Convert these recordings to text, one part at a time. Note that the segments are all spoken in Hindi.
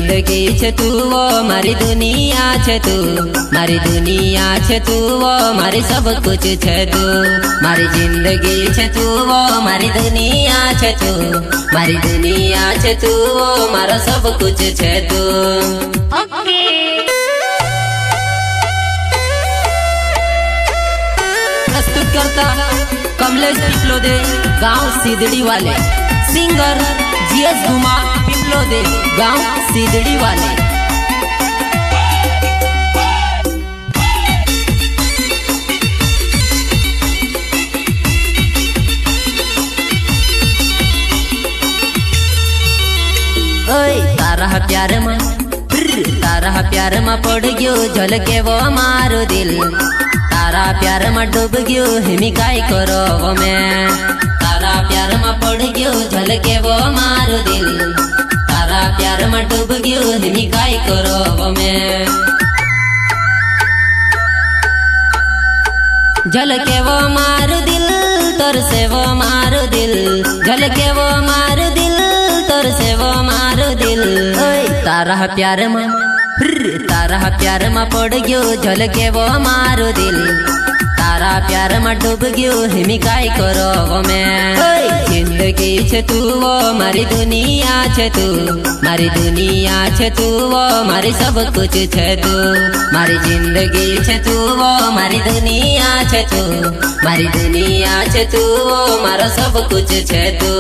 जिंदगी छे तू वो मारी दुनिया छे तू, मारी दुनिया छे तू वो मारी सब कुछ छे तू। मारी जिंदगी छे तू वो मारी दुनिया छे तू, मारी दुनिया छे तू वो मारो सब कुछ छे तू। प्रस्तुत करता कमलेश पिपलोदे, गांव सीधड़ी वाले। सिंगर जीएस घुमा पिपलोदे, गांव सीधड़ी वाले। तारा प्यार में तारा प्यार में पड़ गयो झलके वो मारो दिल। तारा प्यार में डूब गयो हिमी काई करो वो मैं। तारा प्यार में पड़ गयो झलके वो मारो दिल। तारा प्यार में डूब गयो हिमी काई करो वो मैं। झलके वो मारो दिल तोर से वो मारो दिल। झलके वो मारो दिल तोर से वो मारो दिल। तारा प्यार में पड़ गयो झलके वो मारो दिल। तारा प्यार में डूब गयो हिमी काई करो वो मैं। जिंदगी छे तू वो मारी दुनिया छे तू, मारी दुनिया छे तू वो मारी सब कुछ छे तू। मारी जिंदगी छे तू वो मारी दुनिया छे तू, मारी दुनिया छे तू वो मारो सब कुछ छे तू।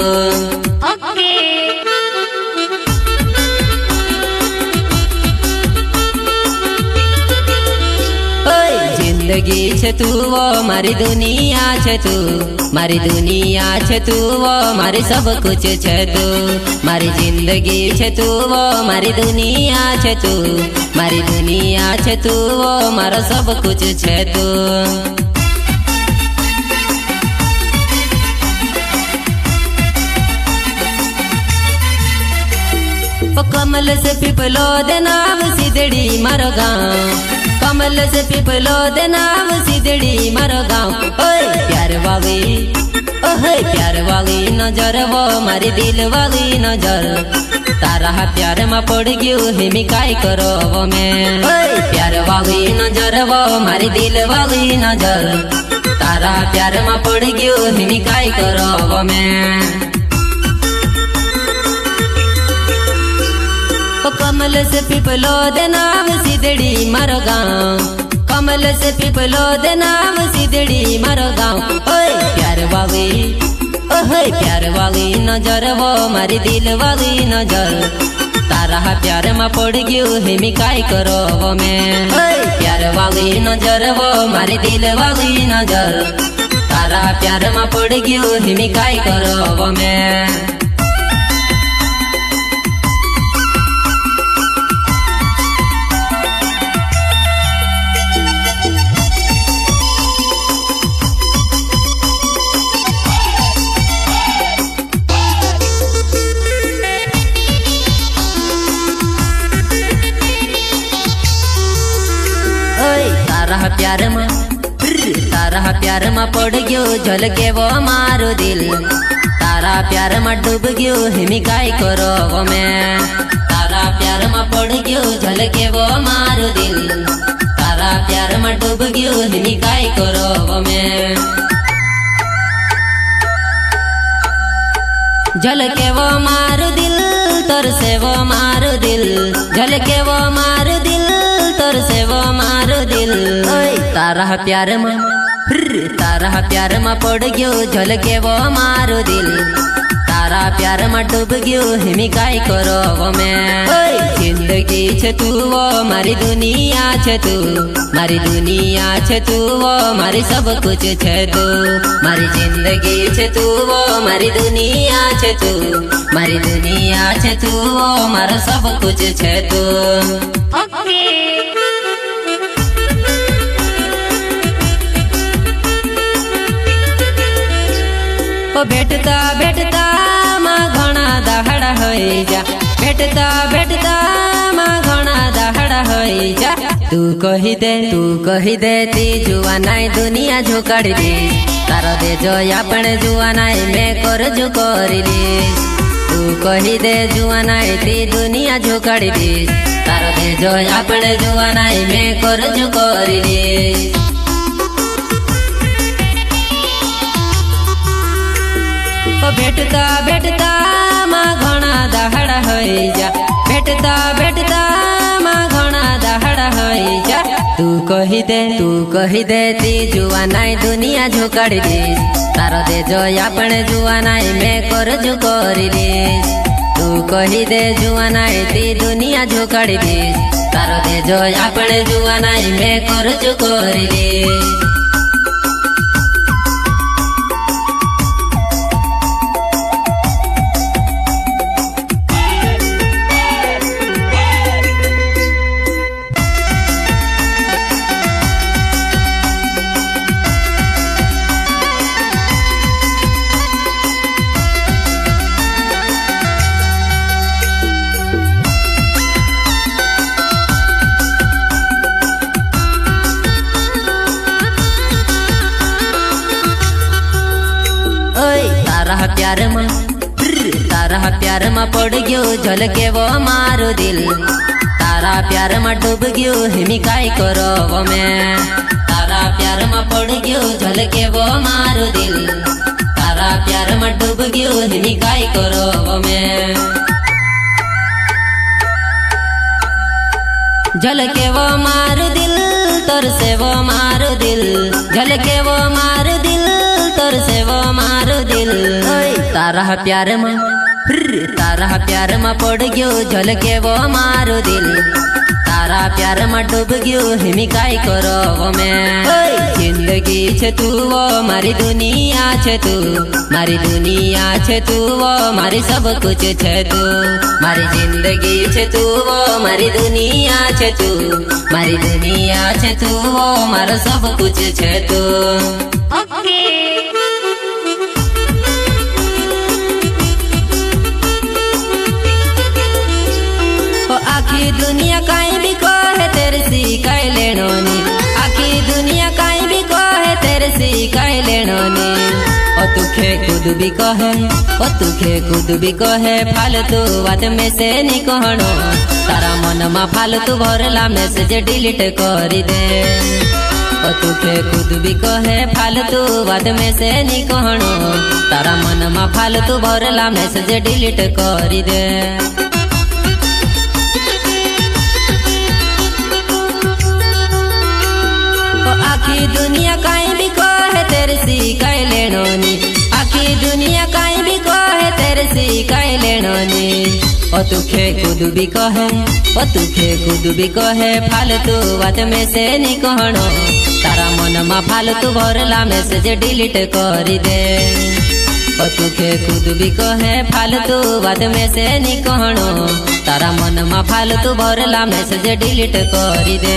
जिंदगी छे तू वो मारी दुनिया छे तू, मारी दुनिया छे तू वो मारी सब कुछ छे तू। मारी जिंदगी छे तू वो मारी दुनिया छे तू, मारी दुनिया छे तू वो मारो सब कुछ छे तू। कमल से पिपलो दे नाम सीधड़ी मारो गाँव। कमल से पिपलो दे नाम सीधड़ी मारो गाँव। प्यार वाली प्यार वाली नजर वो मारी दिल वाली नजर। तारा प्यार में पड़ गयो हिमी काई करो वो मैं। प्यार वाली नजर वो मारी दिल वाली नजर। तारा प्यार में पड़ गयो हिमी काई करो वो मैं। कमल से पिपलो दे नाम सीधड़ी मारो गाँव। कमल से पिपलो दे नाम सीधड़ी मारो गाँव। प्यार वाली नजर वो मारी दिल वाली नजर। तारा प्यार में पड़ गयो हिमी काई करो वो मैं। प्यार वाली नजर वो मारी दिल वाली नजर। तारा प्यार में पड़ गयो हिमी काई करो वो मैं। तारा प्यार में पड़ गयो झलके वो मारो दिल। तारा प्यार में डूब गयो हिमी काई करो वो मैं। तारा प्यार में पड़ गयो झलके वो मारो दिल। तारा प्यार में डूब गयो हिमी काई करो वो मैं। झलके वो मारो दिल तोर से वो मारो दिल। झलके वो मारो दिल तोर से वो मारो दिल। तारा प्यार में पड़ गयो झलके वो मारो दिल। तारा प्यार में डूब गयो हिमी काई करो वो मैं। जिंदगी छे तू वो मारी दुनिया छे तू, मारी दुनिया छे तू वो मारी सब कुछ छे तू। मारी जिंदगी छे तू वो मारी दुनिया छे तू, मारी दुनिया छे तू वो मारो सब कुछ छे तू। भेटता भेटता माँ घना दाहड़ा होई जा। भेटता भेटता माँ घना दाहड़ा होई जा। तू कही दे ती जुआ नाई दुनिया झोकाड़ी दे। तारो दे जो अपने जुआ नाई मैं कर जो करी दे। तू कही दे जुआ नाई ती दुनिया झोकाड़ी दीस तारो दे जो आपने जुआ नाई में कर्ज करी दीस भेटता भेटता माँ घना दहाड़ा होई जा भेटता भेटता माँ घना दहाड़ा होई जा तू कही दे ती जुआ नाई दुनिया झोकाड़ी दीस तारो दे जो आपने जुआ नाई में कर्ज करी दीस तू कही दे जुआ नाई ती दुनिया झोकाड़ी दीस तारो दे जो आपने जुआ नाई में कर्ज करी दीस तारा प्यार में पड़ गयो झलके वो मारो दिल तारा प्यार में डूब गयो हिमी काई करो वो मैं तारा प्यार में पड़ गयो झलके वो मारो दिल तारा प्यार में डूब गयो हिमी काई करो वो मैं झलके वो मारो दिल तोर से वो मारो दिल झलके वो मारो दिल तोर से वो मारो दिल तारा प्यार में पड़ गयो झलके वो मारो दिल तारा प्यार में डूब गयो हिमी काई करो वो मैं जिंदगी छे तू वो मारी दुनिया छे तू मारी दुनिया छे तू वो मारी सब कुछ छे तू मारी जिंदगी छे तू वो मारी दुनिया छे तू मारी दुनिया छे तू वो मारो सब कुछ छे तू आखी दुनिया काई भी कहे तेरे सी काई लेनो नी आखी दुनिया काई भी कहे तेरे सी काई लेनो नी ओ तुखे खुद भी कहे फालतू बात में से नी कहनो तारा मन में फालतू भरला मैसेज डिलीट करी दे ओ तुखे खुद भी कहे फालतू बात में से नी कहनो तारा मन में फालतू भरला मैसेज डिलीट करी दे आखी दुनिया काई भी कहे तेरे सी काई लेनो नी आखी दुनिया काई भी कहे तेरे सी काई लेनो नी ओ तुखे खुद भी कहे फालतू बात में से नी कहनो तारा मन में फालतू भरला मैसेज डिलीट करी दे ओ तुखे खुद भी कहे फालतू बात में से नी कहनो तारा मन में फालतू भरला मैसेज डिलीट करी दे